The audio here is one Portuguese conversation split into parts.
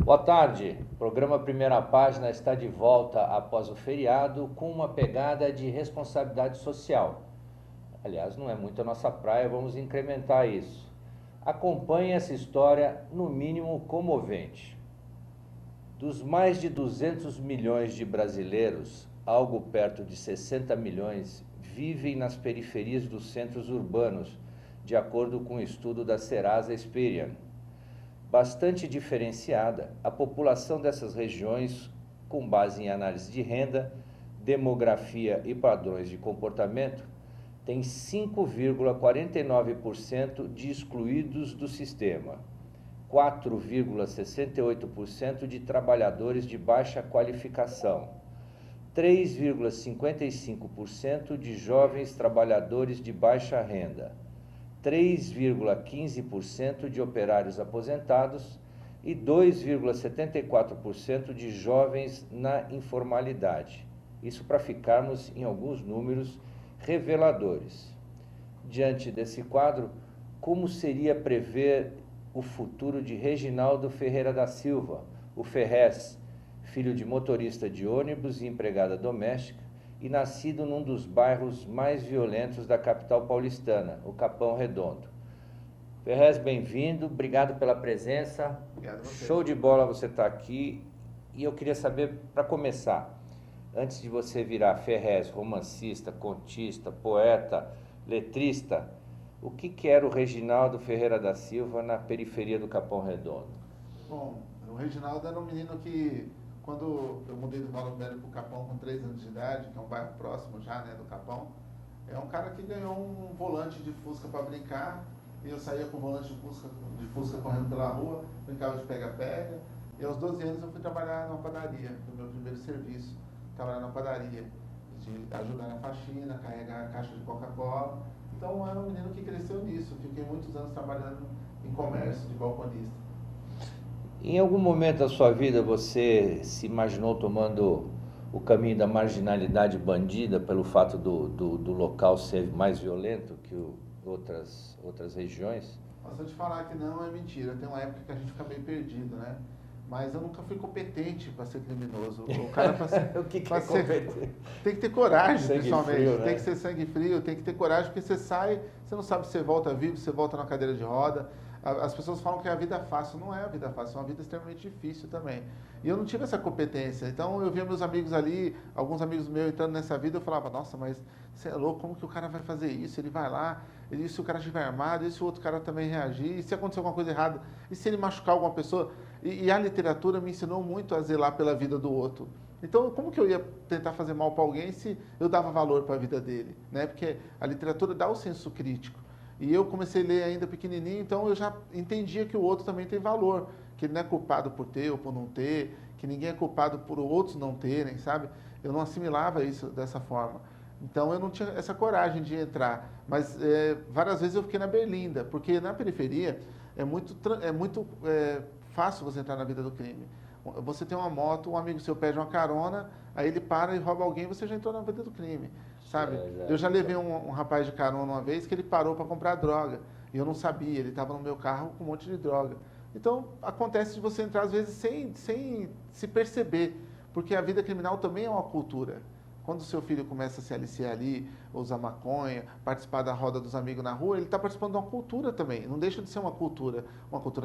Boa tarde. O programa Primeira Página está de volta após o feriado com uma pegada de responsabilidade social. Aliás, não é muito a nossa praia, vamos incrementar isso. Acompanhe essa história, no mínimo comovente. Dos mais de 200 milhões de brasileiros, algo perto de 60 milhões vivem nas periferias dos centros urbanos, de acordo com um estudo da Serasa Experian. Bastante diferenciada, a população dessas regiões, com base em análise de renda, demografia e padrões de comportamento, tem 5,49% de excluídos do sistema, 4,68% de trabalhadores de baixa qualificação, 3,55% de jovens trabalhadores de baixa renda, 3,15% de operários aposentados e 2,74% de jovens na informalidade. Isso para ficarmos em alguns números reveladores. Diante desse quadro, como seria prever o futuro de Reginaldo Ferreira da Silva, o Ferrez, filho de motorista de ônibus e empregada doméstica, e nascido num dos bairros mais violentos da capital paulistana, o Capão Redondo. Ferrez, bem-vindo, obrigado pela presença. Obrigado a você. Show de bola você estar aqui. E eu queria saber, para começar, antes de você virar Ferrez, romancista, contista, poeta, letrista, o que era o Reginaldo Ferreira da Silva na periferia do Capão Redondo? Bom, o Reginaldo era um menino que, quando eu mudei do Valor Velho para o Capão com 3 anos de idade, que é um bairro próximo já, né, do Capão, é um cara que ganhou um volante de Fusca para brincar, e eu saía com o volante de Fusca correndo pela rua, brincava de pega-pega, e aos 12 anos eu fui trabalhar na padaria, no meu primeiro serviço, trabalhar na padaria, de ajudar na faxina, carregar a caixa de Coca-Cola. Então era um menino que cresceu nisso, fiquei muitos anos trabalhando em comércio de balconista. Em algum momento da sua vida você se imaginou tomando o caminho da marginalidade bandida pelo fato do local ser mais violento que outras regiões? Mas se eu te falar que não, é mentira. Tem uma época que a gente fica meio perdido, né? Mas eu nunca fui competente para ser criminoso. O cara para ser... O que é competente? Tem que ter coragem, Sangue principalmente. frio, né? Tem que ser sangue frio, tem que ter coragem, porque você sai, você não sabe se você volta vivo, se você volta na cadeira de roda. As pessoas falam que é a vida fácil. Não é a vida fácil, é uma vida extremamente difícil também. E eu não tive essa competência. Então eu via meus amigos ali, alguns amigos meus entrando nessa vida, eu falava, nossa, mas você é louco, como que o cara vai fazer isso? Ele vai lá, e se o cara estiver armado, e se o outro cara também reagir, e se acontecer alguma coisa errada, e se ele machucar alguma pessoa? E a literatura me ensinou muito a zelar pela vida do outro. Então, como que eu ia tentar fazer mal para alguém se eu dava valor para a vida dele? Né? Porque a literatura dá o senso crítico. E eu comecei a ler ainda pequenininho, então eu já entendia que o outro também tem valor, que ele não é culpado por ter ou por não ter, que ninguém é culpado por outros não terem, sabe? Eu não assimilava isso dessa forma. Então eu não tinha essa coragem de entrar. Mas várias vezes eu fiquei na berlinda, porque na periferia é muito fácil você entrar na vida do crime. Você tem uma moto, um amigo seu pede uma carona, aí ele para e rouba alguém, você já entrou na vida do crime, sabe? Eu já levei um rapaz de carona uma vez que ele parou para comprar droga, e eu não sabia, ele estava no meu carro com um monte de droga. Então, acontece de você entrar às vezes sem se perceber, porque a vida criminal também é uma cultura. Quando o seu filho começa a se aliciar ali, usar maconha, participar da roda dos amigos na rua, ele está participando de uma cultura também. Não deixa de ser uma cultura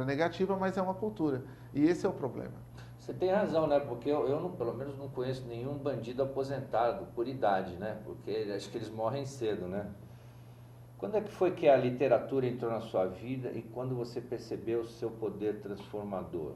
negativa, mas é uma cultura. E esse é o problema. Você tem razão, né? Porque eu não, pelo menos não conheço nenhum bandido aposentado por idade, né? Porque acho que eles morrem cedo, né? Quando é que foi que a literatura entrou na sua vida e quando você percebeu o seu poder transformador?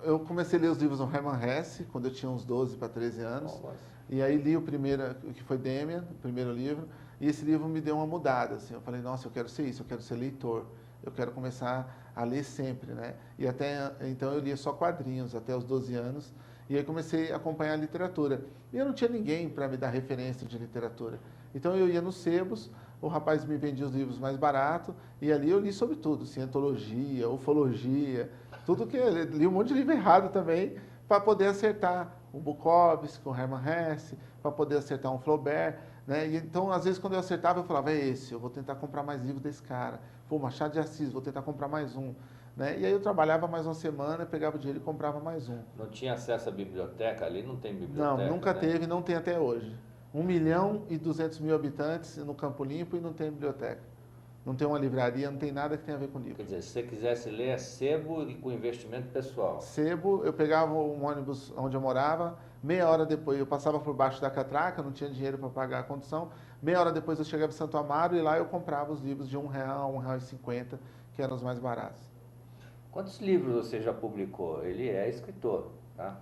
Eu comecei a ler os livros do Hermann Hesse, quando eu tinha uns 12 para 13 anos. Nossa. E aí li o primeiro, que foi Demian, o primeiro livro. E esse livro me deu uma mudada, assim. Eu falei, nossa, eu quero ser isso, eu quero ser leitor. Eu quero começar a ler sempre, né? E até então eu lia só quadrinhos, até os 12 anos. E aí comecei a acompanhar a literatura. E eu não tinha ninguém para me dar referência de literatura. Então eu ia nos sebos, o rapaz me vendia os livros mais baratos, e ali eu li sobre tudo, cientologia, ufologia, tudo que eu li um monte de livro errado também, para poder acertar o Bukowski, o Hermann Hesse, para poder acertar um Flaubert, né? E então, às vezes, quando eu acertava, eu falava, é esse, eu vou tentar comprar mais livros desse cara. Pô, Machado de Assis, vou tentar comprar mais um. né? E aí eu trabalhava mais uma semana, pegava o dinheiro e comprava mais um. Não tinha acesso à biblioteca ali? Não tem Não, biblioteca, nunca né? teve, não tem até hoje. 1.200.000 habitantes no Campo Limpo e não tem biblioteca. Não tem uma livraria, não tem nada que tenha a ver com livro. Quer dizer, se você quisesse ler, é sebo e com investimento pessoal. Sebo, eu pegava um ônibus onde eu morava, meia hora depois eu passava por baixo da catraca, não tinha dinheiro para pagar a condução, meia hora depois eu chegava em Santo Amaro e lá eu comprava os livros de R$1, R$1,50, que eram os mais baratos. Quantos livros você já publicou? Ele é escritor, tá?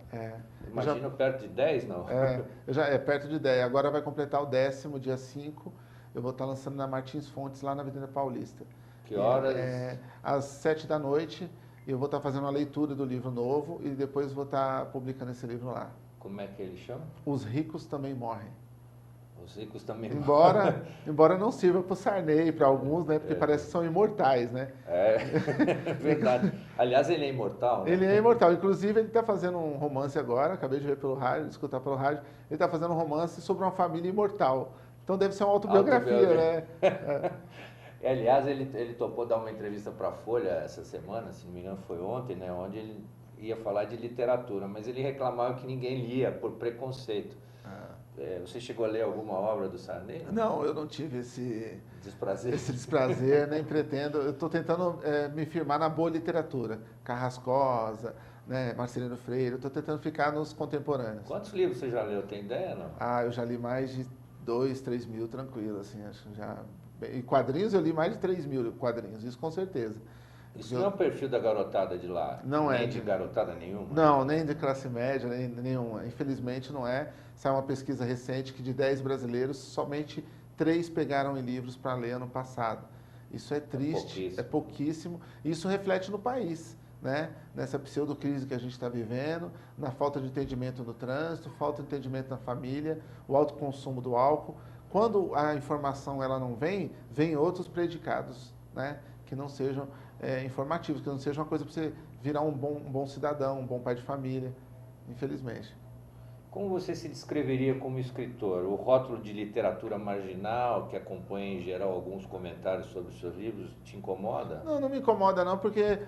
Imagino já- perto de 10, não? É perto de 10. Agora vai completar o 10º, dia 5. Eu vou estar lançando na Martins Fontes, lá na Avenida Paulista. Que horas? Às 7 da noite. Eu vou estar fazendo a leitura do livro novo e depois vou estar publicando esse livro lá. Como é que ele chama? Os ricos também morrem. Os ricos também. Embora não sirva para o Sarney, para alguns, né? Porque parece que são imortais, né? É, verdade. Aliás, ele é imortal, né? Ele é imortal. Inclusive, ele está fazendo um romance agora, acabei de ver pelo rádio, de escutar pelo rádio. Ele está fazendo um romance sobre uma família imortal. Então deve ser uma autobiografia, né? Aliás, ele topou dar uma entrevista para a Folha essa semana, se não me engano foi ontem, né? Onde ele ia falar de literatura, mas ele reclamava que ninguém lia por preconceito. Você chegou a ler alguma obra do Sarney? Não, eu não tive esse Desprazer? esse desprazer, nem pretendo. Eu estou tentando me firmar na boa literatura. Carrascosa, né, Marcelino Freire. Eu estou tentando ficar nos contemporâneos. Quantos livros você já leu? Tem ideia, não? Eu já li mais de 2, 3 mil, tranquilo, assim, acho já... E quadrinhos, eu li mais de 3 mil quadrinhos, isso com certeza. Isso não é o perfil da garotada de lá? Não é. Nem de garotada nenhuma? Não, nem de classe média, nem nenhuma. Infelizmente não é. Saiu uma pesquisa recente que de 10 brasileiros, somente 3 pegaram em livros para ler ano passado. Isso é triste, é pouquíssimo. Isso reflete no país, né? Nessa pseudo-crise que a gente está vivendo, na falta de entendimento no trânsito, falta de entendimento na família, o alto consumo do álcool. Quando a informação ela não vem, vem outros predicados, né? Que não sejam informativos, que não seja uma coisa para você virar um bom cidadão, um bom pai de família, infelizmente. Como você se descreveria como escritor? O rótulo de literatura marginal, que acompanha em geral alguns comentários sobre os seus livros, te incomoda? Não, não me incomoda não, porque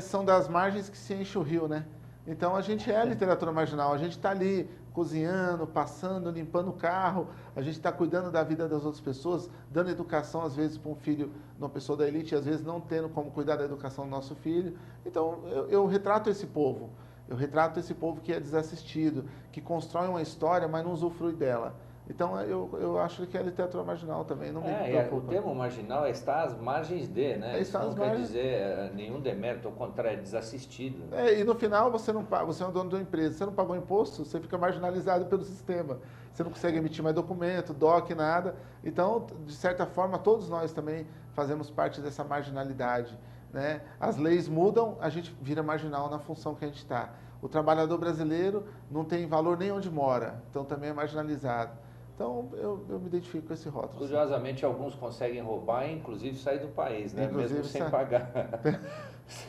são das margens que se enche o rio, né? Então a gente é a literatura marginal, a gente está ali cozinhando, passando, limpando o carro, a gente está cuidando da vida das outras pessoas, dando educação às vezes para um filho de uma pessoa da elite, às vezes não tendo como cuidar da educação do nosso filho. Então eu retrato esse povo. Eu retrato esse povo que é desassistido, que constrói uma história, mas não usufrui dela. Então eu acho que é literatura marginal também, não me preocupa. O termo marginal está às margens de, né? Isso não quer dizer nenhum demérito, ao contrário, é desassistido. E no final você é um dono de uma empresa, você não pagou imposto, você fica marginalizado pelo sistema. Você não consegue emitir mais documento, DOC, nada. Então, de certa forma, todos nós também fazemos parte dessa marginalidade, né? As leis mudam, a gente vira marginal na função que a gente está. O trabalhador brasileiro não tem valor nem onde mora, então também é marginalizado. Então, eu me identifico com esse rótulo. Curiosamente, alguns conseguem roubar e, inclusive, sair do país, né? Mesmo sem pagar,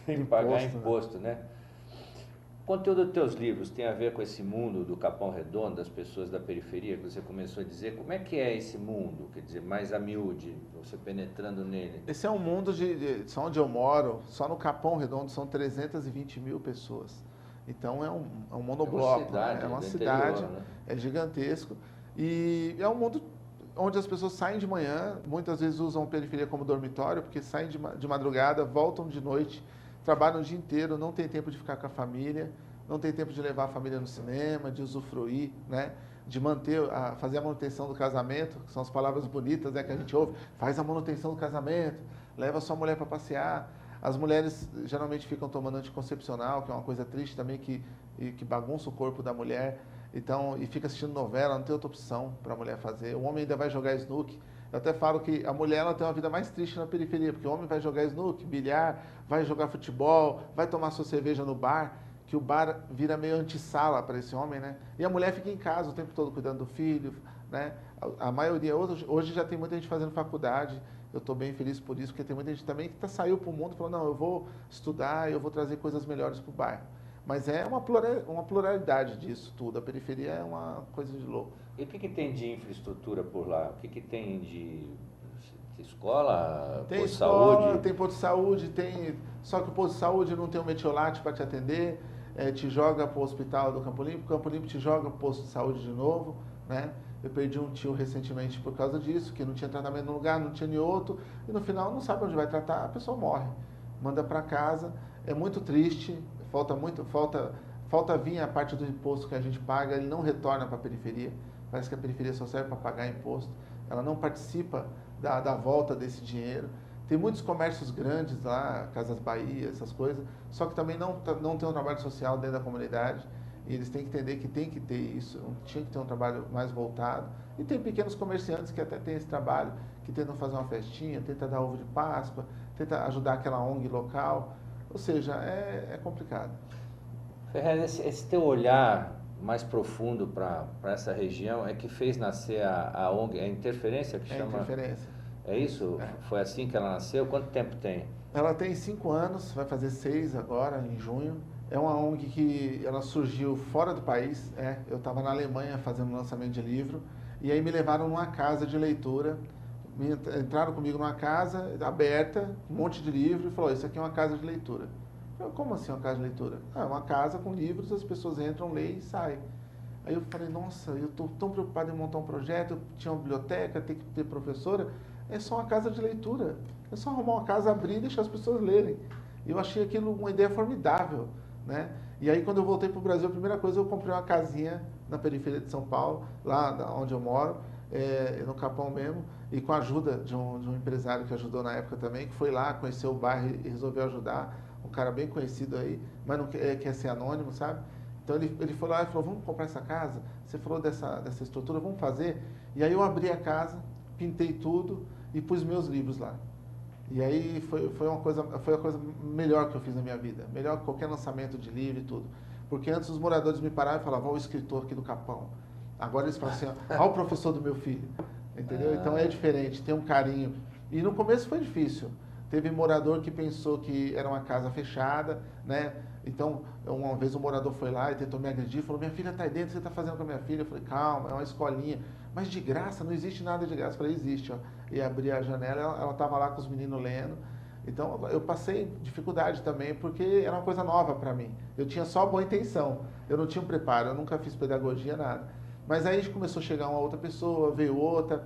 sem pagar imposto, né? O conteúdo dos teus livros tem a ver com esse mundo do Capão Redondo, das pessoas da periferia, que você começou a dizer. Como é que é esse mundo? Quer dizer, mais a miúde, você penetrando nele. Esse é um mundo só onde eu moro, só no Capão Redondo são 320 mil pessoas. Então, é um monobloco, é uma cidade, né? É gigantesco. E é um mundo onde as pessoas saem de manhã, muitas vezes usam a periferia como dormitório, porque saem de madrugada, voltam de noite, trabalham o dia inteiro, não tem tempo de ficar com a família, não tem tempo de levar a família no cinema, de usufruir, né? De fazer a manutenção do casamento, que são as palavras bonitas, né, que a gente ouve, faz a manutenção do casamento, leva a sua mulher para passear. As mulheres geralmente ficam tomando anticoncepcional, que é uma coisa triste também, que bagunça o corpo da mulher. Então, e fica assistindo novela, não tem outra opção para a mulher fazer. O homem ainda vai jogar snooker. Eu até falo que a mulher ela tem uma vida mais triste na periferia, porque o homem vai jogar snooker, bilhar, vai jogar futebol, vai tomar sua cerveja no bar, que o bar vira meio antessala para esse homem, né? E a mulher fica em casa o tempo todo cuidando do filho, né? A maioria, hoje já tem muita gente fazendo faculdade. Eu estou bem feliz por isso, porque tem muita gente também que saiu para o mundo e falou, não, eu vou estudar, eu vou trazer coisas melhores para o bairro. Mas é uma pluralidade disso tudo. A periferia é uma coisa de louco. E o que tem de infraestrutura por lá? O que tem de escola, tem posto de escola, saúde? tem posto de saúde, tem só que o posto de saúde não tem um metiolate para te atender, te joga para o hospital do Campo Limpo, o Campo Limpo te joga para o posto de saúde de novo, né? Eu perdi um tio recentemente por causa disso, que não tinha tratamento num lugar, não tinha em outro, e no final não sabe onde vai tratar, a pessoa morre. Manda para casa, é muito triste, falta vir a parte do imposto que a gente paga, ele não retorna para a periferia, parece que a periferia só serve para pagar imposto, ela não participa da volta desse dinheiro. Tem muitos comércios grandes lá, Casas Bahia, essas coisas, só que também não tem um trabalho social dentro da comunidade. E eles têm que entender que tem que ter isso, tinha que ter um trabalho mais voltado. E tem pequenos comerciantes que até têm esse trabalho, que tentam fazer uma festinha, tentam dar ovo de Páscoa, tentam ajudar aquela ONG local. Ou seja, é complicado. Ferrez, esse teu olhar mais profundo para essa região é que fez nascer a ONG, a Interferência que chama? Interferência. É isso? É. Foi assim que ela nasceu? Quanto tempo tem? Ela tem 5 anos, vai fazer 6 agora, em junho. É uma ONG que ela surgiu fora do país. Eu estava na Alemanha fazendo lançamento de livro, e aí me levaram numa casa de leitura. Entraram comigo numa casa aberta, um monte de livro, e falou, isso aqui é uma casa de leitura. Eu falei, como assim uma casa de leitura? É uma casa com livros, as pessoas entram, leem e saem. Aí eu falei, nossa, eu estou tão preocupado em montar um projeto, eu tinha uma biblioteca, tem que ter professora. É só uma casa de leitura. É só arrumar uma casa, abrir e deixar as pessoas lerem. E eu achei aquilo uma ideia formidável, né? E aí, quando eu voltei para o Brasil, a primeira coisa, eu comprei uma casinha na periferia de São Paulo, lá onde eu moro, no Capão mesmo, e com a ajuda de um empresário que ajudou na época também, que foi lá, conheceu o bairro e resolveu ajudar, um cara bem conhecido aí, mas não quer ser anônimo, sabe? Então ele foi lá e falou, vamos comprar essa casa? Você falou dessa estrutura, vamos fazer? E aí eu abri a casa, pintei tudo e pus meus livros lá. E aí foi a coisa melhor que eu fiz na minha vida. Melhor que qualquer lançamento de livro e tudo. Porque antes os moradores me paravam e falavam, ó, o escritor aqui do Capão. Agora eles falam assim, ó, o professor do meu filho. Entendeu? Então é diferente, tem um carinho. E no começo foi difícil. Teve morador que pensou que era uma casa fechada, né? Então, uma vez um morador foi lá e tentou me agredir, falou, minha filha está aí dentro, você está fazendo com a minha filha? Eu falei, calma, é uma escolinha. Mas de graça, não existe nada de graça. Eu falei, existe, ó. E abri a janela, ela estava lá com os meninos lendo. Então, eu passei dificuldade também, porque era uma coisa nova para mim. Eu tinha só boa intenção, eu não tinha um preparo, eu nunca fiz pedagogia, nada. Mas aí começou a chegar uma outra pessoa, veio outra.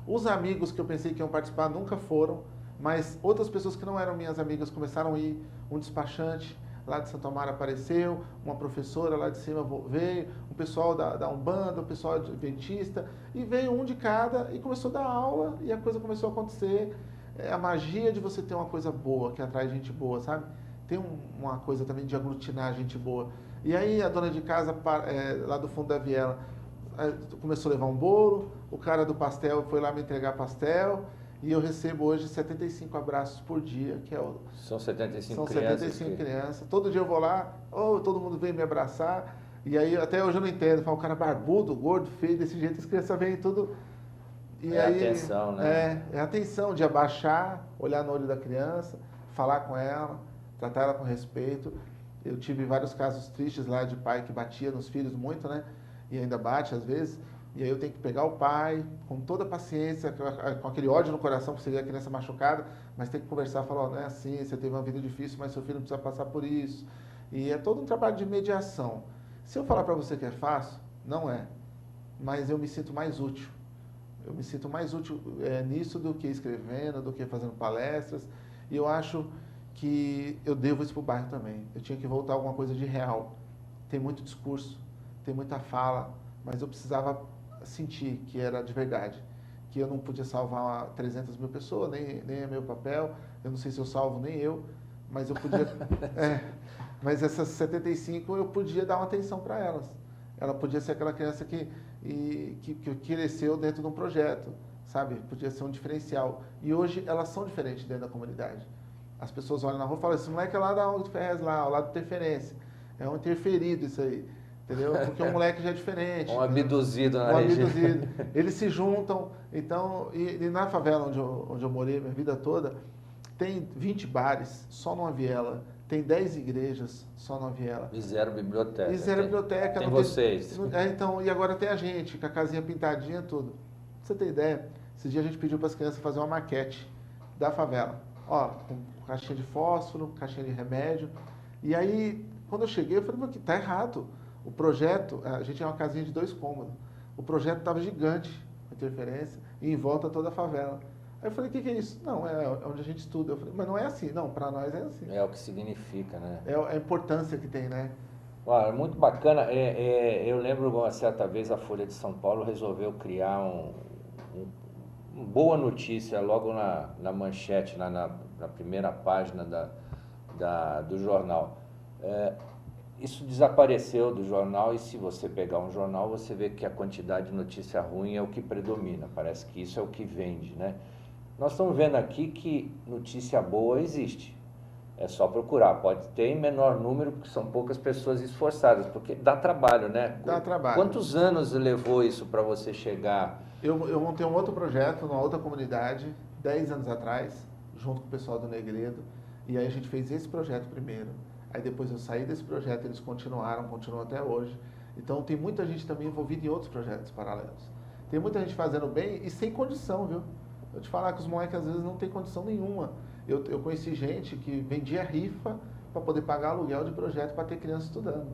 Os amigos que eu pensei que iam participar nunca foram, mas outras pessoas que não eram minhas amigas começaram a ir. Um despachante lá de Santo Amaro apareceu, uma professora lá de cima veio, um pessoal da Umbanda, um pessoal adventista, e veio um de cada e começou a dar aula e a coisa começou a acontecer. A magia de você ter uma coisa boa, que atrai gente boa, sabe? Tem uma coisa também de aglutinar gente boa. E aí a dona de casa, lá do fundo da viela, começou a levar um bolo, o cara do pastel foi lá me entregar pastel, e eu recebo hoje 75 abraços por dia, que é o... São 75 São crianças. 75 crianças. Todo dia eu vou lá, todo mundo vem me abraçar, e aí até hoje eu não entendo, fala, o cara barbudo, gordo, feio, desse jeito, as crianças vêm tudo... E é aí, atenção, né? É a atenção de abaixar, olhar no olho da criança, falar com ela, tratar ela com respeito. Eu tive vários casos tristes lá de pai que batia nos filhos muito, né? E ainda bate às vezes. E aí eu tenho que pegar o pai com toda a paciência, com aquele ódio no coração por ser a criança machucada, mas tem que conversar, falar, ó, não é assim, você teve uma vida difícil, mas seu filho não precisa passar por isso. E é todo um trabalho de mediação. Se eu falar para você que é fácil, não é. Mas eu me sinto mais útil. Eu me sinto mais útil nisso do que escrevendo, do que fazendo palestras. E eu acho que eu devo isso para o bairro também. Eu tinha que voltar a alguma coisa de real. Tem muito discurso, tem muita fala, mas eu precisava sentir que era de verdade. Que eu não podia salvar 300 mil pessoas, nem é meu papel. Eu não sei se eu salvo nem eu, mas eu podia... mas essas 75 eu podia dar uma atenção para elas. Ela podia ser aquela criança que cresceu dentro de um projeto, sabe? Podia ser um diferencial. E hoje elas são diferentes dentro da comunidade. As pessoas olham na rua e falam, esse moleque é lá da ONG do Ferrez, lá, lá do Interferência. É um interferido isso aí, entendeu? Porque o moleque já é diferente. Um abduzido na região. Abduzido. Eles se juntam. Então, e na favela onde eu morei minha vida toda, tem 20 bares só numa viela. Tem 10 igrejas só na viela. E zero biblioteca. E zero biblioteca. Tem vocês. Então, e agora tem a gente, com a casinha pintadinha, tudo. Pra você ter ideia, esse dia a gente pediu para as crianças fazer uma maquete da favela. Ó, com caixinha de fósforo, caixinha de remédio. E aí, quando eu cheguei, eu falei, mas que tá errado. O projeto, a gente é uma casinha de 2 cômodos. O projeto estava gigante, interferência, e em volta toda a favela. Aí eu falei, o que é isso? Não, é onde a gente estuda. Eu falei, mas não é assim. Não, para nós é assim. É o que significa, né? É a importância que tem, né? Olha, muito bacana. Eu lembro uma certa vez a Folha de São Paulo resolveu criar uma boa notícia logo na manchete, na primeira página do jornal. Isso desapareceu do jornal e se você pegar um jornal, você vê que a quantidade de notícia ruim é o que predomina. Parece que isso é o que vende, né? Nós estamos vendo aqui que notícia boa existe. É só procurar. Pode ter em menor número, porque são poucas pessoas esforçadas, porque dá trabalho, né? Dá trabalho. Quantos anos levou isso para você chegar? Eu montei um outro projeto numa outra comunidade, 10 anos atrás, junto com o pessoal do Negredo, e aí a gente fez esse projeto primeiro. Aí depois eu saí desse projeto, eles continuam até hoje. Então tem muita gente também envolvida em outros projetos paralelos. Tem muita gente fazendo bem e sem condição, viu? Eu te falar que os moleques às vezes não têm condição nenhuma. Eu conheci gente que vendia rifa para poder pagar aluguel de projeto para ter criança estudando.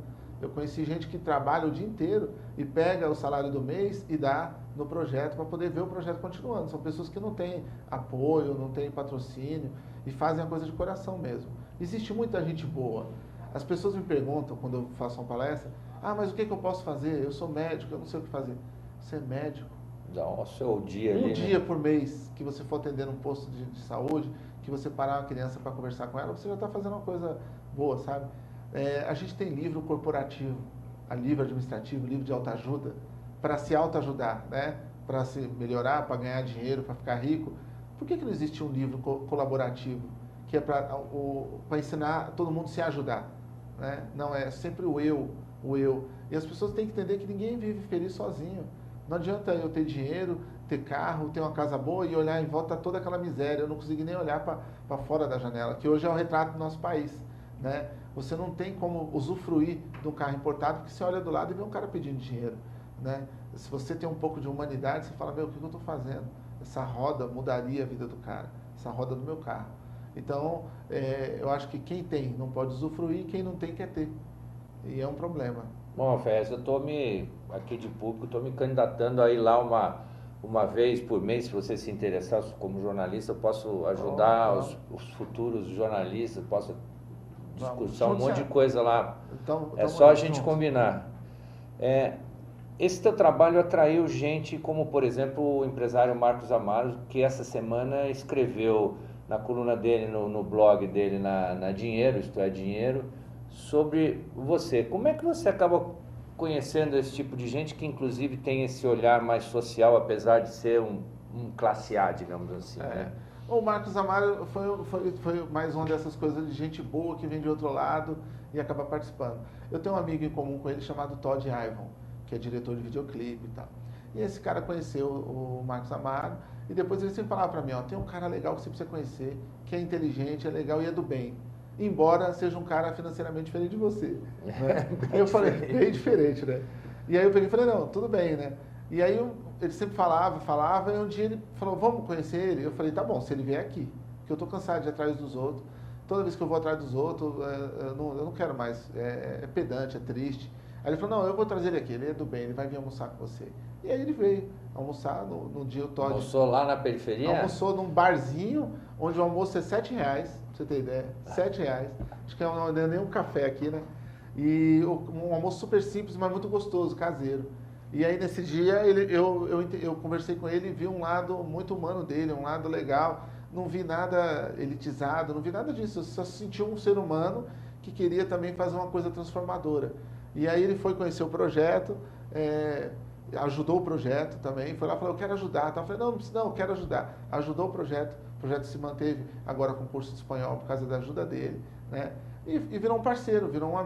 Eu conheci gente que trabalha o dia inteiro e pega o salário do mês e dá no projeto para poder ver o projeto continuando. São pessoas que não têm apoio, não têm patrocínio e fazem a coisa de coração mesmo. Existe muita gente boa. As pessoas me perguntam, quando eu faço uma palestra, mas o que eu posso fazer? Eu sou médico, eu não sei o que fazer. Você é médico? Dá o seu dia ali, Um dia por mês que você for atender num posto de saúde, que você parar uma criança para conversar com ela, você já está fazendo uma coisa boa, sabe? A gente tem livro corporativo, livro administrativo, livro de autoajuda, para se autoajudar, né? Para se melhorar, para ganhar dinheiro, para ficar rico. Por que não existe um livro colaborativo, que é para ensinar todo mundo a se ajudar? Né? Não, é sempre o eu. E as pessoas têm que entender que ninguém vive feliz sozinho. Não adianta eu ter dinheiro, ter carro, ter uma casa boa e olhar em volta toda aquela miséria. Eu não consegui nem olhar para fora da janela, que hoje é o retrato do nosso país. Né? Você não tem como usufruir de um carro importado, porque você olha do lado e vê um cara pedindo dinheiro. Né? Se você tem um pouco de humanidade, você fala, o que eu estou fazendo? Essa roda mudaria a vida do cara, essa roda do meu carro. Então, eu acho que quem tem não pode usufruir, quem não tem quer ter. E é um problema. Bom, Fez, eu estou aqui de público, estou me candidatando a ir lá uma vez por mês, se você se interessar como jornalista, eu posso ajudar os futuros jornalistas, posso discussar um monte de coisa lá. Então, é só a gente combinar. Esse teu trabalho atraiu gente como, por exemplo, o empresário Marcos Amaro, que essa semana escreveu na coluna dele, no blog dele, na Dinheiro, isto é, Dinheiro, sobre você. Como é que você acaba conhecendo esse tipo de gente que inclusive tem esse olhar mais social, apesar de ser um classe A, digamos assim, né? O Marcos Amaro foi mais uma dessas coisas de gente boa que vem de outro lado e acaba participando. Eu tenho um amigo em comum com ele chamado Todd Ivan, que é diretor de videoclipe e tal. E esse cara conheceu o Marcos Amaro e depois ele sempre falava para mim, tem um cara legal que você precisa conhecer, que é inteligente, é legal e é do bem. Embora seja um cara financeiramente diferente de você. Né? Aí eu falei, bem diferente, né? E aí eu peguei e falei, não, tudo bem, né? E aí ele sempre falava, e um dia ele falou, vamos conhecer ele? Eu falei, tá bom, se ele vier aqui, porque eu tô cansado de ir atrás dos outros. Toda vez que eu vou atrás dos outros, eu não quero mais, é pedante, é triste. Aí ele falou, não, eu vou trazer ele aqui, ele é do bem, ele vai vir almoçar com você. E aí ele veio almoçar no dia o Todd. Almoçou lá na periferia? Almoçou num barzinho, onde o almoço é R$7, pra você ter ideia, R$7. Acho que não é nem um café aqui, né? E um almoço super simples, mas muito gostoso, caseiro. E aí nesse dia eu conversei com ele e vi um lado muito humano dele, um lado legal. Não vi nada elitizado, não vi nada disso. Eu só senti um ser humano que queria também fazer uma coisa transformadora. E aí ele foi conhecer o projeto, ajudou o projeto também, foi lá e falou, eu quero ajudar. Eu falei, não, eu quero ajudar. Ajudou o projeto se manteve agora com curso de espanhol por causa da ajuda dele, né? E virou um parceiro, virou um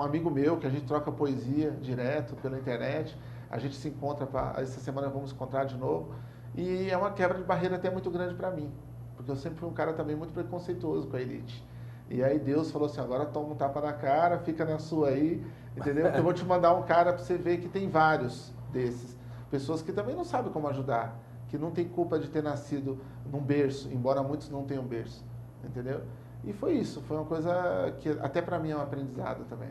amigo meu, que a gente troca poesia direto pela internet, a gente se encontra, essa semana vamos encontrar de novo, e é uma quebra de barreira até muito grande para mim, porque eu sempre fui um cara também muito preconceituoso com a elite. E aí Deus falou assim, agora toma um tapa na cara, fica na sua aí, entendeu? Porque eu vou te mandar um cara para você ver que tem vários desses. Pessoas que também não sabem como ajudar, que não tem culpa de ter nascido num berço, embora muitos não tenham berço. entendeu? E foi isso, foi uma coisa que até para mim é um aprendizado também.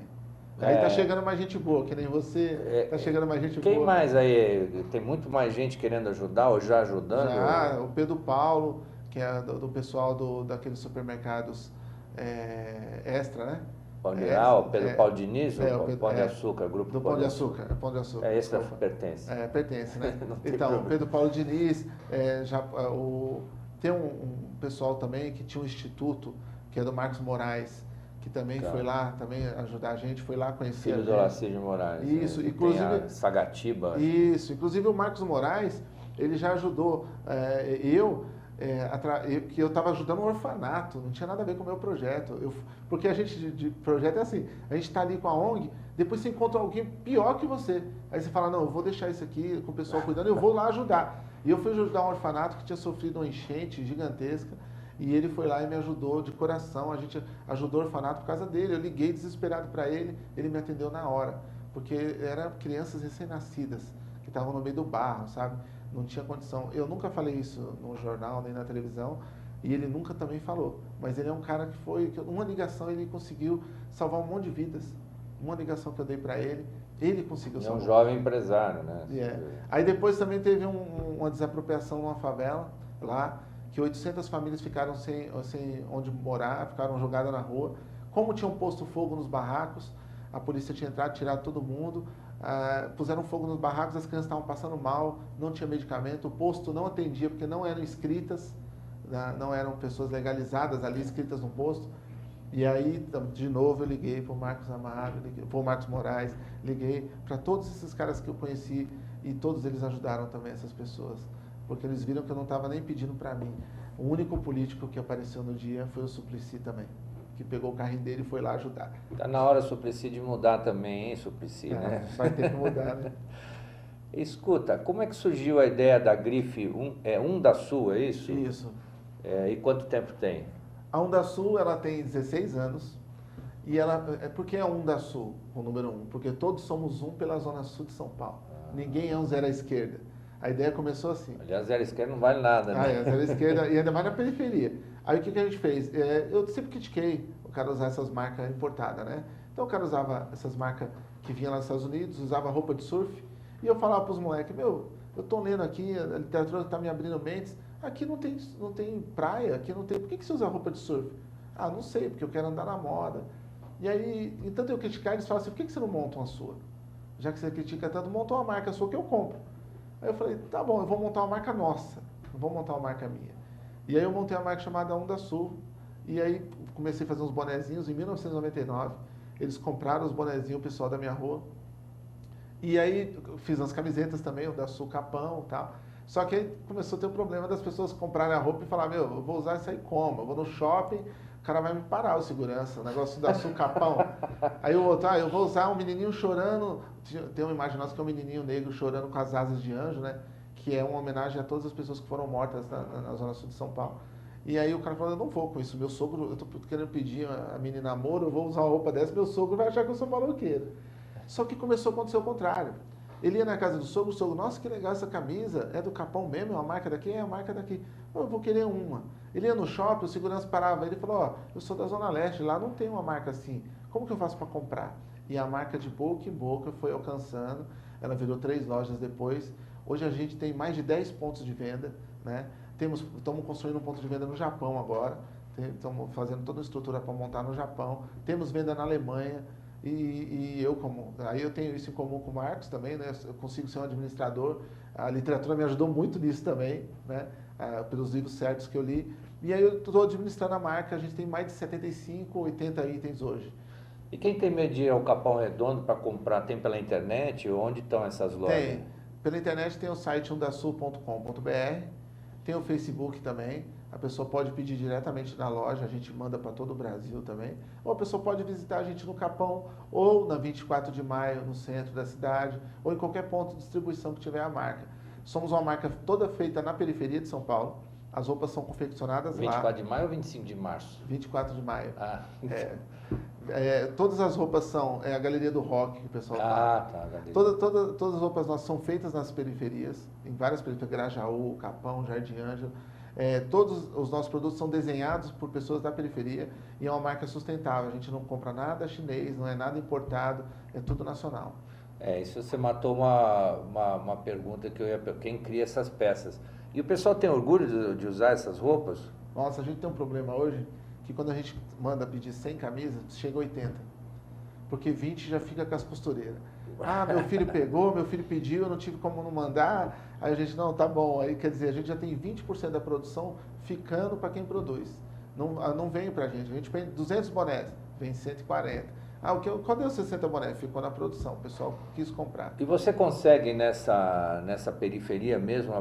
Aí tá chegando mais gente boa, que nem você, tá chegando mais gente Quem boa. mais aí? Tem muito mais gente querendo ajudar ou já ajudando? Já, o Pedro Paulo, que é do pessoal daqueles supermercados Extra, né? O Pedro Paulo Diniz, o Pão de Açúcar, Grupo do Pão de Açúcar, Pão de Açúcar. É, esse pertence. Pertence, né? Não tem Então, o problema. Pedro Paulo Diniz, tem um pessoal também que tinha um instituto, que é do Marcos Moraes, que também Tá. foi lá também ajudar a gente, foi lá conhecer Filho a do gente. Olacir de Moraes. Isso, né? inclusive. Tem a Sagatiba. acho. Isso, inclusive o Marcos Moraes, ele já ajudou que eu estava ajudando um orfanato, não tinha nada a ver com o meu projeto. Porque a gente de projeto é assim, a gente está ali com a ONG, depois você encontra alguém pior que você. Aí você fala, não, eu vou deixar isso aqui com o pessoal cuidando, eu vou lá ajudar. E eu fui ajudar um orfanato que tinha sofrido uma enchente gigantesca, e ele foi lá e me ajudou de coração, a gente ajudou o orfanato por causa dele. Eu liguei desesperado para ele me atendeu na hora, porque eram crianças recém-nascidas, que estavam no meio do barro, sabe? Não tinha condição. Eu nunca falei isso no jornal, nem na televisão, e ele nunca também falou. Mas ele é um cara que uma ligação ele conseguiu salvar um monte de vidas. Uma ligação que eu dei para ele conseguiu É um salvar. jovem empresário, né? Aí depois também teve uma desapropriação numa favela lá, que 800 famílias ficaram sem onde morar, ficaram jogadas na rua. Como tinham posto fogo nos barracos, a polícia tinha entrado, tirado todo mundo, puseram fogo nos barracos, as crianças estavam passando mal, não tinha medicamento, o posto não atendia porque não eram inscritas, não eram pessoas legalizadas ali, inscritas no posto. E aí, de novo, eu liguei para o Marcos Amaro, para o Marcos Moraes, liguei para todos esses caras que eu conheci e todos eles ajudaram também essas pessoas, porque eles viram que eu não estava nem pedindo para mim. O único político que apareceu no dia foi o Suplicy também, que pegou o carrinho dele e foi lá ajudar. Tá na hora, Suplicy, de mudar também, hein, Suplicy, né? Vai ter que mudar, né? Escuta, como é que surgiu a ideia da grife Undasul, é isso? Isso. E quanto tempo tem? A Undasul, ela tem 16 anos, e por que a Undasul, o número 1? Porque todos somos um pela Zona Sul de São Paulo. Ninguém é um zero à esquerda. A ideia começou assim. Aliás, zero à esquerda não vale nada, né? Zero à esquerda, e ainda mais na periferia. Aí o que a gente fez? Eu sempre critiquei o cara usar essas marcas importadas, né? Então o cara usava essas marcas que vinham lá dos Estados Unidos, usava roupa de surf, e eu falava para os moleques, eu tô lendo aqui, a literatura está me abrindo mentes, aqui não tem praia, aqui não tem, por que você usa roupa de surf? Ah, não sei, porque eu quero andar na moda. E aí, entanto eu criticar, eles falam assim, por que você não monta uma sua? Já que você critica tanto, monta uma marca sua que eu compro. Aí eu falei, tá bom, eu vou montar uma marca nossa, não vou montar uma marca minha. E aí eu montei uma marca chamada Undasul, e aí comecei a fazer uns bonezinhos em 1999. Eles compraram os bonezinhos, o pessoal da minha rua. E aí fiz as camisetas também, o da Sul Capão e tal. Só que aí começou a ter o problema das pessoas comprarem a roupa e falar, eu vou usar isso aí como? Eu vou no shopping, o cara vai me parar, o segurança, o negócio da Sul Capão. Aí o outro, eu vou usar um menininho chorando, tem uma imagem nossa que é um menininho negro chorando com as asas de anjo, né? Que é uma homenagem a todas as pessoas que foram mortas na Zona Sul de São Paulo. E aí o cara falou, eu não vou com isso, meu sogro, eu tô querendo pedir a menina namoro, eu vou usar uma roupa dessa, meu sogro vai achar que eu sou maloqueiro. Só que começou a acontecer o contrário. Ele ia na casa do sogro, o sogro, nossa, que legal essa camisa, é do Capão mesmo, é uma marca daqui? É a marca daqui. Eu vou querer uma. Ele ia no shopping, o segurança parava, ele falou, eu sou da Zona Leste, lá não tem uma marca assim, como que eu faço para comprar? E a marca de boca em boca foi alcançando, ela virou 3 lojas depois. Hoje a gente tem mais de 10 pontos de venda, né? Estamos construindo um ponto de venda no Japão agora, estamos fazendo toda a estrutura para montar no Japão, temos venda na Alemanha, e aí eu tenho isso em comum com o Marcos também, né? Eu consigo ser um administrador, a literatura me ajudou muito nisso também, né? Pelos livros certos que eu li, e aí eu estou administrando a marca, a gente tem mais de 75, 80 itens hoje. E quem tem medo de ir ao Capão Redondo para comprar, tem pela internet? Onde estão essas lojas? Tem. Pela internet tem o site undasul.com.br, tem o Facebook também, a pessoa pode pedir diretamente na loja, a gente manda para todo o Brasil também, ou a pessoa pode visitar a gente no Capão, ou na 24 de maio, no centro da cidade, ou em qualquer ponto de distribuição que tiver a marca. Somos uma marca toda feita na periferia de São Paulo, as roupas são confeccionadas 24 lá. 24 de maio ou 25 de março? 24 de maio. Ah. Todas as roupas são a Galeria do Rock que o pessoal fala. Tá. Todas as roupas nossas são feitas nas periferias, em várias periferias, Grajaú, Capão, Jardim Ângelo. Todos os nossos produtos são desenhados por pessoas da periferia e é uma marca sustentável. A gente não compra nada chinês, não é nada importado, é tudo nacional. Isso você matou uma pergunta que eu ia... Quem cria essas peças? E o pessoal tem orgulho de usar essas roupas? Nossa, a gente tem um problema hoje que quando a gente manda pedir 100 camisas, chega 80. Porque 20 já fica com as costureiras. Ah, meu filho pegou, meu filho pediu, eu não tive como não mandar. Aí a gente, não, tá bom. Aí quer dizer, a gente já tem 20% da produção ficando para quem produz. Não vem para a gente vem 200 bonés, vem 140. Cadê os 60 bonés? Ficou na produção, o pessoal quis comprar. E você consegue nessa periferia mesmo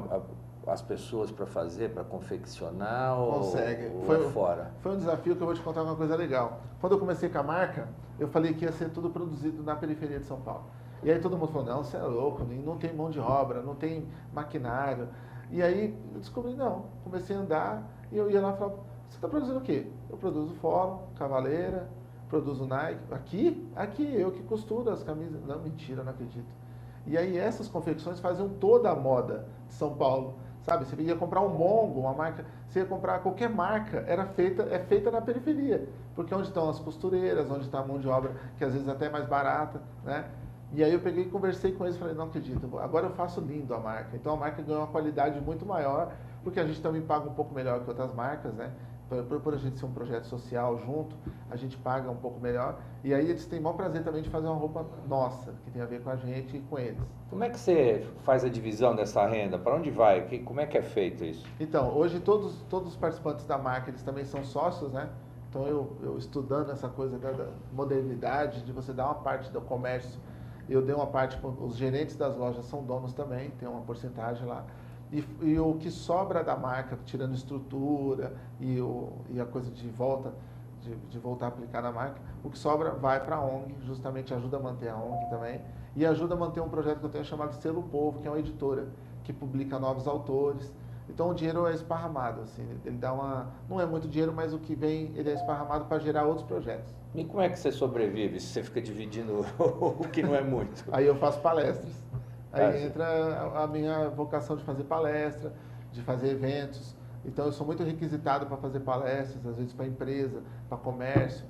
as pessoas para fazer, para confeccionar Consegue. ou é fora? Foi um desafio que eu vou te contar uma coisa legal. Quando eu comecei com a marca, eu falei que ia ser tudo produzido na periferia de São Paulo. E aí todo mundo falou, não, você é louco, não tem mão de obra, não tem maquinário. E aí eu descobri, não. Comecei a andar e eu ia lá e falava, você está produzindo o quê? Eu produzo Fórum, Cavaleira, produzo Nike. Aqui, eu que costuro as camisas. Não, mentira, não acredito. E aí essas confecções faziam toda a moda de São Paulo. Sabe, você ia comprar um Mongo, uma marca, você ia comprar qualquer marca, é feita na periferia. Porque onde estão as costureiras, onde está a mão de obra, que às vezes até é mais barata, né? E aí eu peguei e conversei com eles e falei, não acredito, agora eu faço lindo a marca. Então a marca ganhou uma qualidade muito maior, porque a gente também paga um pouco melhor que outras marcas, né? Por a gente ser um projeto social junto, a gente paga um pouco melhor. E aí eles têm o maior prazer também de fazer uma roupa nossa, que tem a ver com a gente e com eles. Como é que você faz a divisão dessa renda? Para onde vai? Como é que é feito isso? Então, hoje todos os participantes da marca, eles também são sócios, né? Então eu estudando essa coisa da modernidade, de você dar uma parte do comércio, eu dei uma parte, os gerentes das lojas são donos também, tem uma porcentagem lá. E o que sobra da marca, tirando estrutura e a coisa de volta, de voltar a aplicar na marca, o que sobra vai para a ONG, justamente ajuda a manter a ONG também, e ajuda a manter um projeto que eu tenho chamado Selo Povo, que é uma editora, que publica novos autores. Então o dinheiro é esparramado, assim, ele não é muito dinheiro, mas o que vem, ele é esparramado para gerar outros projetos. E como é que você sobrevive se você fica dividindo o que não é muito? Aí eu faço palestras. Aí entra a minha vocação de fazer palestra, de fazer eventos. Então eu sou muito requisitado para fazer palestras, às vezes para empresa, para comércio,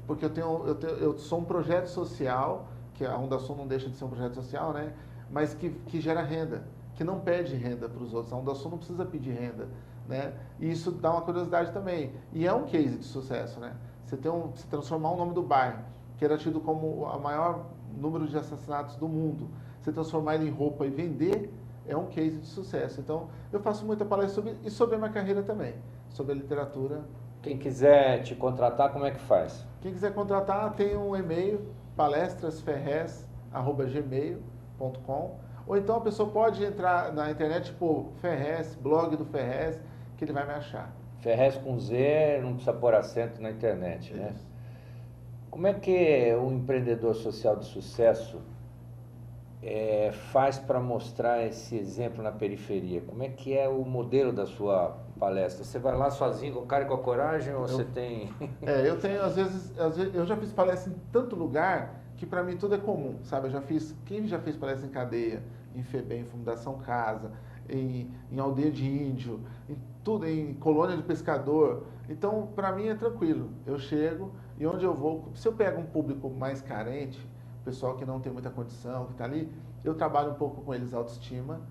porque eu sou um projeto social, que a Fundação não deixa de ser um projeto social, né? Mas que gera renda, que não pede renda para os outros. A Fundação não precisa pedir renda, né? E isso dá uma curiosidade também. E é um case de sucesso, né? Você transformar o nome do bairro, que era tido como o maior número de assassinatos do mundo, você transformar ele em roupa e vender, é um case de sucesso. Então, eu faço muita palestra sobre a minha carreira também, sobre a literatura. Quem quiser te contratar, como é que faz? Quem quiser contratar, tem um e-mail, palestrasferrez@gmail.com, ou então a pessoa pode entrar na internet, tipo, Ferrez, blog do Ferrez, que ele vai me achar. Ferrez com Z, não precisa pôr acento na internet, né? Como é que o empreendedor social de sucesso faz para mostrar esse exemplo na periferia? Como é que é o modelo da sua palestra? Você vai lá sozinho, com cara e com a coragem, ou você tem... Eu tenho, às vezes, eu já fiz palestra em tanto lugar que para mim tudo é comum, sabe? Quem já fez palestra em cadeia, em FEBEM, em Fundação Casa, em aldeia de índio, em colônia de pescador. Então, para mim é tranquilo. Eu chego e onde eu vou, se eu pego um público mais carente, pessoal que não tem muita condição, que está ali, eu trabalho um pouco com eles autoestima,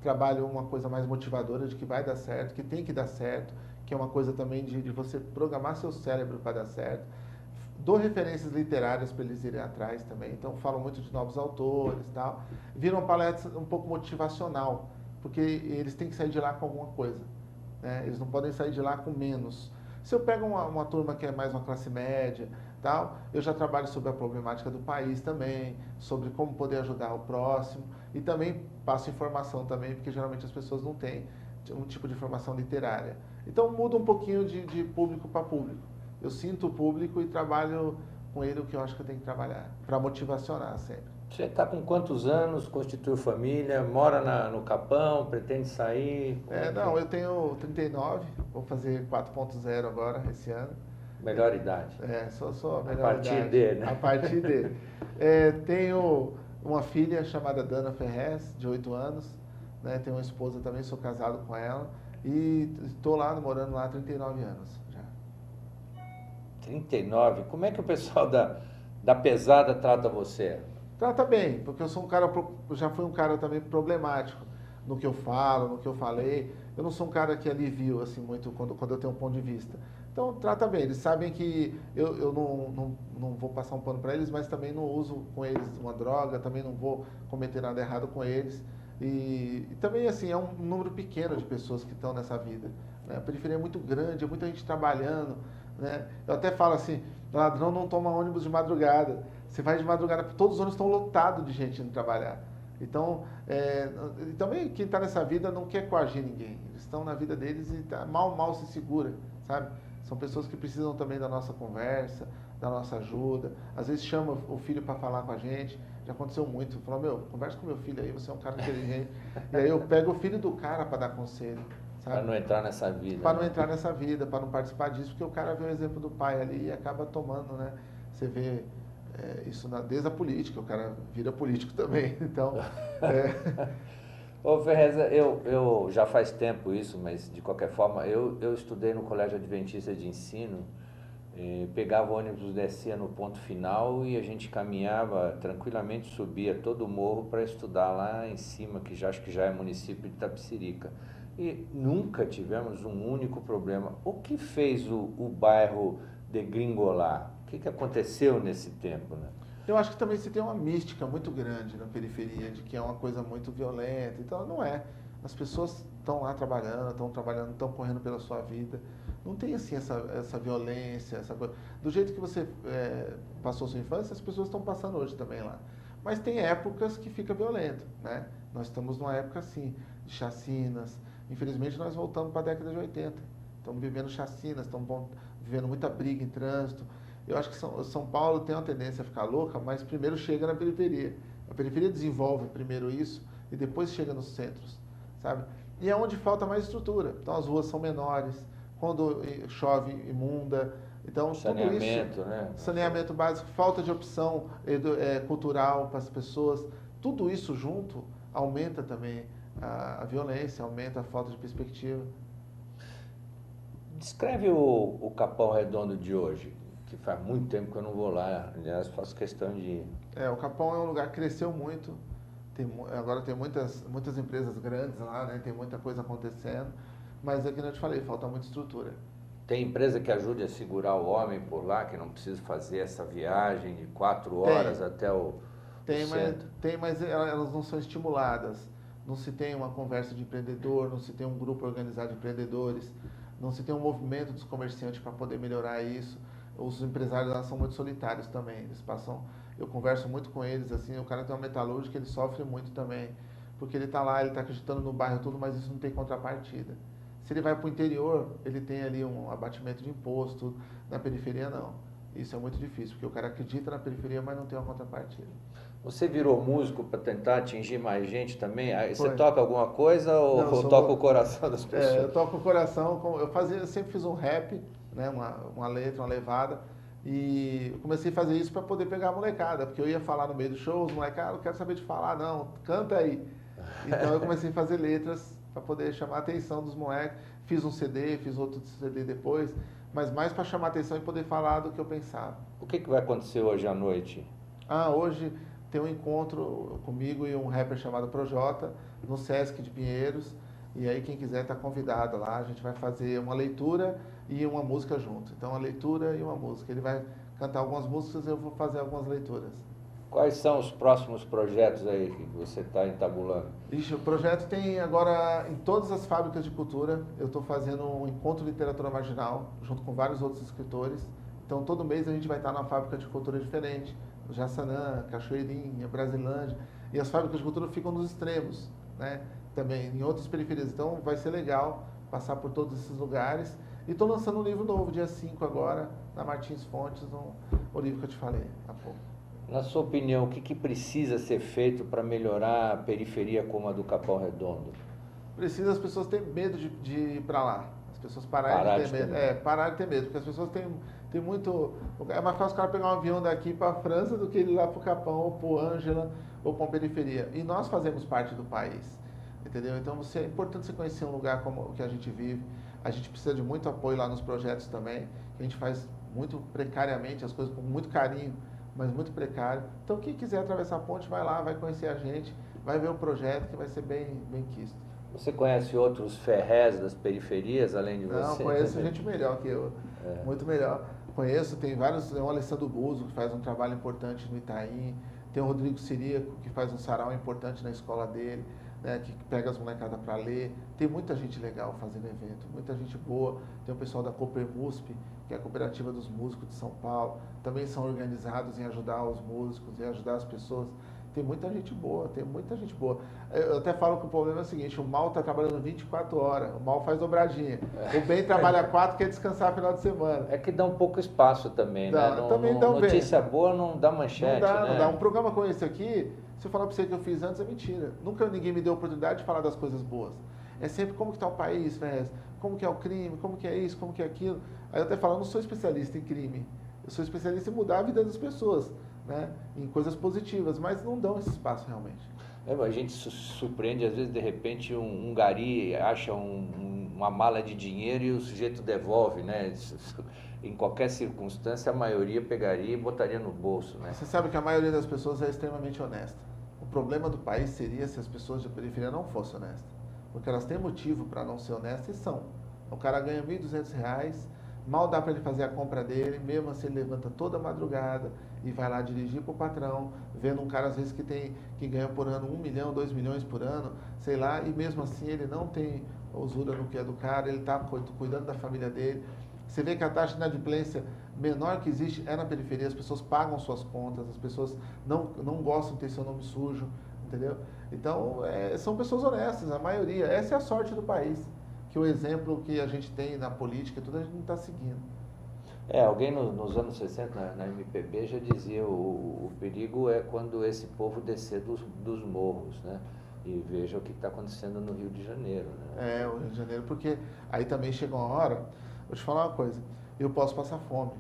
trabalho uma coisa mais motivadora de que vai dar certo, que tem que dar certo, que é uma coisa também de você programar seu cérebro para dar certo. Dou referências literárias para eles irem atrás também, então falo muito de novos autores e tal. Vira uma palestra um pouco motivacional, porque eles têm que sair de lá com alguma coisa, né? Eles não podem sair de lá com menos. Se eu pego uma turma que é mais uma classe média, tal, eu já trabalho sobre a problemática do país também, sobre como poder ajudar o próximo, e também passo informação também, porque geralmente as pessoas não têm um tipo de informação literária. Então muda um pouquinho de público para público. Eu sinto o público e trabalho com ele o que eu acho que eu tenho que trabalhar, para motivacionar sempre. Você está com quantos anos, constituiu família, mora no Capão, pretende sair? Eu tenho 39, vou fazer 4.0 agora, esse ano. Melhor idade. Sou a melhor idade. A partir de, né? A partir de. Tenho uma filha chamada Dana Ferrez, de 8 anos, né? Tenho uma esposa também, sou casado com ela. E estou lá, morando lá há 39 anos já. 39? Como é que o pessoal da pesada trata você? Trata bem, porque eu sou um cara, eu já fui um cara também problemático no que eu falo, no que eu falei. Eu não sou um cara que alivio assim muito quando eu tenho um ponto de vista. Então trata bem, eles sabem que eu não vou passar um pano para eles, mas também não uso com eles uma droga, também não vou cometer nada errado com eles. E também assim, é um número pequeno de pessoas que estão nessa vida, né? A periferia é muito grande, é muita gente trabalhando, né? Eu até falo assim, ladrão não toma ônibus de madrugada. Você vai de madrugada, todos os ônibus estão lotados de gente indo trabalhar. Então, e também quem está nessa vida não quer coagir ninguém. Eles estão na vida deles e mal se segura, sabe? São pessoas que precisam também da nossa conversa, da nossa ajuda. Às vezes chama o filho para falar com a gente. Já aconteceu muito. Fala, meu, conversa com meu filho aí, você é um cara inteligente. E aí eu pego o filho do cara para dar conselho, sabe? Para não entrar nessa vida. Para né? não entrar nessa vida, para não participar disso, porque o cara vê o exemplo do pai ali e acaba tomando, né? Você vê isso desde a política, o cara vira político também. Então, Ô Ferreza, eu já faz tempo isso, mas de qualquer forma, eu estudei no Colégio Adventista de Ensino, pegava o ônibus, descia no ponto final e a gente caminhava tranquilamente, subia todo o morro para estudar lá em cima, que já acho que já é município de Itapecerica. E nunca tivemos um único problema. O que fez o bairro degringolar? O que aconteceu nesse tempo, né? eu acho que também se tem uma mística muito grande na periferia, de que é uma coisa muito violenta. Então, não é. As pessoas estão lá trabalhando, estão correndo pela sua vida. Não tem, assim, essa violência, essa coisa. Do jeito que você passou sua infância, as pessoas estão passando hoje também lá. Mas tem épocas que fica violento, né? Nós estamos numa época, assim, de chacinas. Infelizmente, nós voltamos para a década de 80. Estamos vivendo chacinas, estamos vivendo muita briga em trânsito. Eu acho que São Paulo tem uma tendência a ficar louca, mas primeiro chega na periferia. A periferia desenvolve primeiro isso e depois chega nos centros, sabe? E é onde falta mais estrutura. Então as ruas são menores, quando chove imunda. Então tudo Saneamento, isso, né? saneamento básico, falta de opção cultural para as pessoas, tudo isso junto aumenta também a violência, aumenta a falta de perspectiva. Descreve o Capão Redondo de hoje, que faz muito tempo que eu não vou lá. Aliás, faço questão de ir. O Capão é um lugar que cresceu muito. Agora tem muitas empresas grandes lá, né? Tem muita coisa acontecendo. Mas é que eu te falei, falta muita estrutura. Tem empresa que ajude a segurar o homem por lá, que não precisa fazer essa viagem de 4 horas até o centro? Tem, mas elas não são estimuladas. Não se tem uma conversa de empreendedor, não se tem um grupo organizado de empreendedores, não se tem um movimento dos comerciantes para poder melhorar isso. Os empresários lá são muito solitários também. Eu converso muito com eles, assim, o cara tem uma metalúrgica, ele sofre muito também, porque ele está lá, ele está acreditando no bairro tudo, mas isso não tem contrapartida. Se ele vai para o interior, ele tem ali um abatimento de imposto, na periferia não. Isso é muito difícil, porque o cara acredita na periferia, mas não tem uma contrapartida. Você virou músico para tentar atingir mais gente também? Aí você Foi. toca alguma coisa ou Não, toca o coração das pessoas? eu toco o coração, eu sempre fiz um rap, né, uma letra, uma levada, e eu comecei a fazer isso para poder pegar a molecada, porque eu ia falar no meio do show, os moleques, não quero saber de falar não, canta aí. Então eu comecei a fazer letras para poder chamar a atenção dos moleques, fiz um CD, fiz outro CD depois, mas mais para chamar a atenção e poder falar do que eu pensava. O que vai acontecer hoje à noite? Hoje tem um encontro comigo e um rapper chamado Projota, no Sesc de Pinheiros. E aí quem quiser está convidado lá. A gente vai fazer uma leitura e uma música junto. Então, uma leitura e uma música. Ele vai cantar algumas músicas e eu vou fazer algumas leituras. Quais são os próximos projetos aí que você está entabulando? Ixi, o projeto tem agora em todas as fábricas de cultura. Eu estou fazendo um encontro de literatura marginal, junto com vários outros escritores. Então, todo mês a gente vai estar numa fábrica de cultura diferente. Jaçanã, Cachoeirinha, Brasilândia. E as fábricas de cultura ficam nos extremos, né? Também em outras periferias. Então, vai ser legal passar por todos esses lugares. E estou lançando um livro novo, dia 5 agora, na Martins Fontes, o livro que eu te falei há pouco. Na sua opinião, o que precisa ser feito para melhorar a periferia como a do Capão Redondo? Precisa as pessoas terem medo de ir para lá. As pessoas pararem de ter medo. Parar de ter medo, porque as pessoas têm muito... É mais fácil o cara pegar um avião daqui para a França do que ir lá para o Capão, ou para o Ângela, ou para uma periferia. E nós fazemos parte do país. entendeu? Então é importante você conhecer um lugar como o que a gente vive. A gente precisa de muito apoio lá nos projetos também, que a gente faz muito precariamente, as coisas com muito carinho, mas muito precário. Então quem quiser atravessar a ponte, vai lá, vai conhecer a gente, vai ver o projeto que vai ser bem quisto. Você conhece outros Ferrez das periferias, além de Não, você? conheço gente melhor que eu, muito melhor. Conheço, tem vários, tem o Alessandro Buzo, que faz um trabalho importante no Itaim, tem o Rodrigo Siríaco, que faz um sarau importante na escola dele, né, que pega as molecadas para ler. Tem muita gente legal fazendo evento, muita gente boa. Tem o pessoal da Coopermusp, que é a Cooperativa dos Músicos de São Paulo, também são organizados em ajudar os músicos, em ajudar as pessoas. Tem muita gente boa, tem muita gente boa. Eu até falo que o problema é o seguinte, o mal está trabalhando 24 horas, o mal faz dobradinha. O bem trabalha 4, quer descansar no final de semana. É que dá um pouco espaço também, né? Também dá notícia boa não dá manchete, né? Não dá. Um programa como esse aqui, se eu falar para você que eu fiz antes, é mentira. Nunca ninguém me deu a oportunidade de falar das coisas boas. É sempre como que está o país, né? Como que é o crime, como que é isso, como que é aquilo. Aí eu até falo, eu não sou especialista em crime. Eu sou especialista em mudar a vida das pessoas, né? Em coisas positivas, mas não dão esse espaço realmente. A gente se surpreende, às vezes, de repente, um gari acha uma mala de dinheiro e o sujeito devolve, né? Em qualquer circunstância, a maioria pegaria e botaria no bolso, né? Você sabe que a maioria das pessoas é extremamente honesta. O problema do país seria se as pessoas de periferia não fossem honestas. Porque elas têm motivo para não ser honestas e são. O cara ganha R$ 1.200, mal dá para ele fazer a compra dele, mesmo assim ele levanta toda a madrugada e vai lá dirigir para o patrão, vendo um cara às vezes que ganha por ano 1 milhão, 2 milhões por ano, sei lá, e mesmo assim ele não tem usura no que é do cara, ele está cuidando da família dele. Você vê que a taxa de inadimplência menor que existe é na periferia, as pessoas pagam suas contas, as pessoas não gostam de ter seu nome sujo, entendeu? Então, são pessoas honestas, a maioria. Essa é a sorte do país, que o exemplo que a gente tem na política, tudo a gente não está seguindo. Alguém nos anos 60, na MPB, já dizia o perigo é quando esse povo descer dos morros, né? E veja o que está acontecendo no Rio de Janeiro, né? O Rio de Janeiro, porque aí também chega uma hora, vou te falar uma coisa, eu posso passar fome.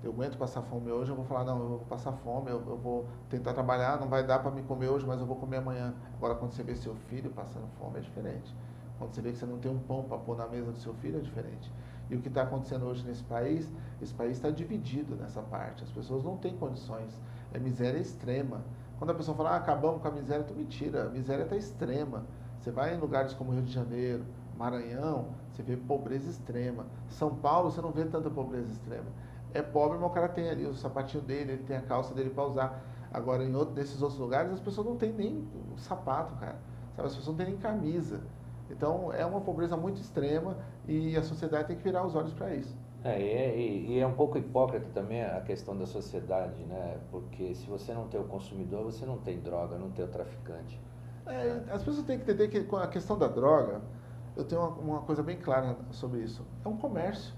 Eu aguento passar fome hoje, eu vou falar, não, eu vou passar fome, eu vou tentar trabalhar, não vai dar para me comer hoje, mas eu vou comer amanhã. Agora, quando você vê seu filho passando fome, é diferente. Quando você vê que você não tem um pão para pôr na mesa do seu filho, é diferente. E o que está acontecendo hoje nesse país, esse país está dividido nessa parte. As pessoas não têm condições. É miséria extrema. Quando a pessoa fala, acabamos com a miséria, tu mentira. A miséria está extrema. Você vai em lugares como Rio de Janeiro, Maranhão, você vê pobreza extrema. São Paulo, você não vê tanta pobreza extrema. É pobre, mas o cara tem ali o sapatinho dele, ele tem a calça dele para usar. Agora, nesses outros lugares, as pessoas não têm nem sapato, cara. Sabe? As pessoas não têm nem camisa. Então, é uma pobreza muito extrema e a sociedade tem que virar os olhos para isso. E é um pouco hipócrita também a questão da sociedade, né? Porque se você não tem o consumidor, você não tem droga, não tem o traficante. As pessoas têm que entender que com a questão da droga, eu tenho uma coisa bem clara sobre isso. É um comércio.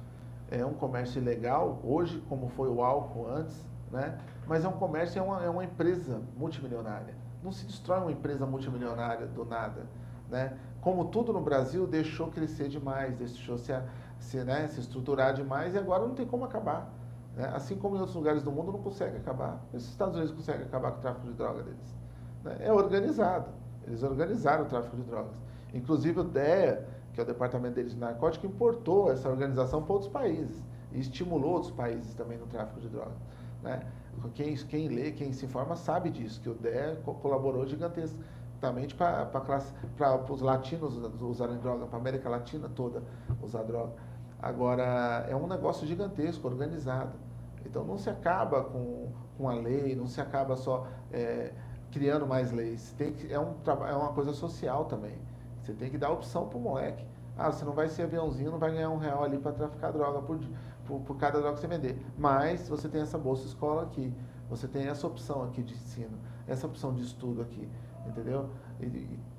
É um comércio ilegal, hoje, como foi o álcool antes, né? Mas é um comércio, é uma empresa multimilionária. Não se destrói uma empresa multimilionária do nada, né? Como tudo no Brasil deixou crescer demais, deixou se estruturar demais e agora não tem como acabar. Né? Assim como em outros lugares do mundo não consegue acabar. Os Estados Unidos conseguem acabar com o tráfico de droga deles. Né? É organizado. Eles organizaram o tráfico de drogas. Inclusive o DEA, que é o Departamento deles de Narcóticos, importou essa organização para outros países e estimulou outros países também no tráfico de drogas. Né? Quem lê, quem se informa sabe disso, que o DEA colaborou gigantescamente para os latinos usarem droga, para a América Latina toda usar droga. Agora, é um negócio gigantesco, organizado. Então não se acaba com a lei, não se acaba só criando mais leis. É uma coisa social também. Você tem que dar opção para o moleque. Você não vai ser aviãozinho, não vai ganhar R$1 ali para traficar droga por cada droga que você vender. Mas você tem essa bolsa escola aqui. Você tem essa opção aqui de ensino, essa opção de estudo aqui. Entendeu?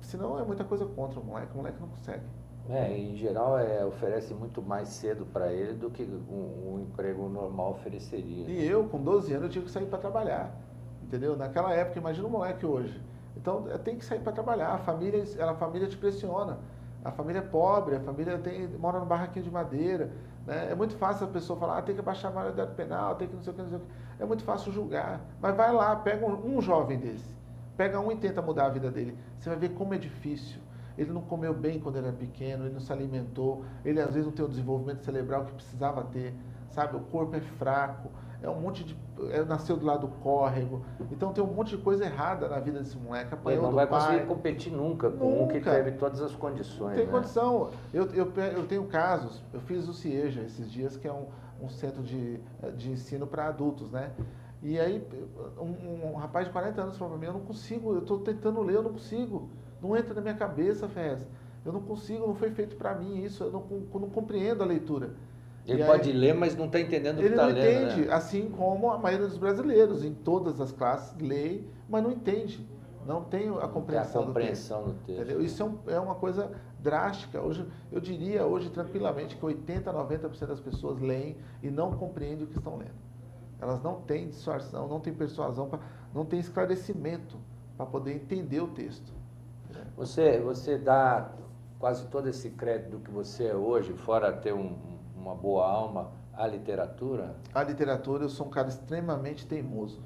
Senão é muita coisa contra o moleque não consegue. Em geral, oferece muito mais cedo para ele do que um emprego normal ofereceria. E eu, com 12 anos, eu tive que sair para trabalhar. Entendeu? Naquela época, imagina o moleque hoje. Então, tem que sair para trabalhar. A família te pressiona. A família é pobre, a família mora no barraquinho de madeira. Né? É muito fácil a pessoa falar, tem que abaixar a maioridade penal, tem que não sei o que, não sei o que. É muito fácil julgar. Mas vai lá, pega um jovem desse. Pega um e tenta mudar a vida dele. Você vai ver como é difícil. ele não comeu bem quando era pequeno, ele não se alimentou, ele às vezes não tem o desenvolvimento cerebral que precisava ter, sabe? O corpo é fraco, nasceu do lado do córrego, então tem um monte de coisa errada na vida desse moleque. Ele não vai conseguir competir nunca com um que teve todas as condições. Não tem condição. Eu tenho casos, eu fiz o CIEJA esses dias, que é um centro de ensino para adultos, né? E aí um rapaz de 40 anos falou para mim, eu não consigo, eu estou tentando ler, eu não consigo, não entra na minha cabeça, Ferrez, eu não consigo, não foi feito para mim isso, eu não compreendo a leitura. Ele pode ler, mas não está entendendo o que está lendo. Ele não entende, né? Assim como a maioria dos brasileiros, em todas as classes, lê, mas não entende. Não tem a compreensão, do texto. Entendeu? Isso é uma coisa drástica. Hoje, eu diria tranquilamente que 80% a 90% das pessoas leem e não compreendem o que estão lendo. Elas não têm distorção, não têm persuasão, não têm esclarecimento para poder entender o texto. Você dá quase todo esse crédito que você é hoje, fora ter uma boa alma, à literatura? A literatura, eu sou um cara extremamente teimoso.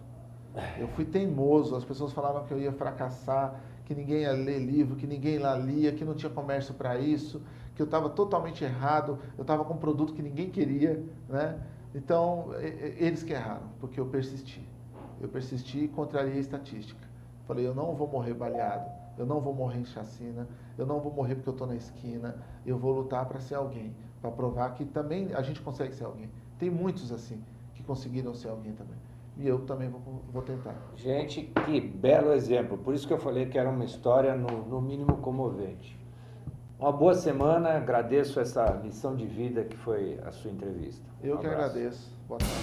Eu fui teimoso, as pessoas falavam que eu ia fracassar, que ninguém ia ler livro, que ninguém lá lia, que não tinha comércio para isso, que eu estava totalmente errado, eu estava com um produto que ninguém queria, né? Então, eles que erraram, porque eu persisti. Eu persisti e contrariei a estatística. Falei, eu não vou morrer baleado, eu não vou morrer em chacina, eu não vou morrer porque eu estou na esquina, eu vou lutar para ser alguém, para provar que também a gente consegue ser alguém. Tem muitos assim, que conseguiram ser alguém também. E eu também vou tentar. Gente, que belo exemplo. Por isso que eu falei que era uma história, no mínimo, comovente. Uma boa semana, agradeço essa lição de vida que foi a sua entrevista. Eu que agradeço. Boa tarde.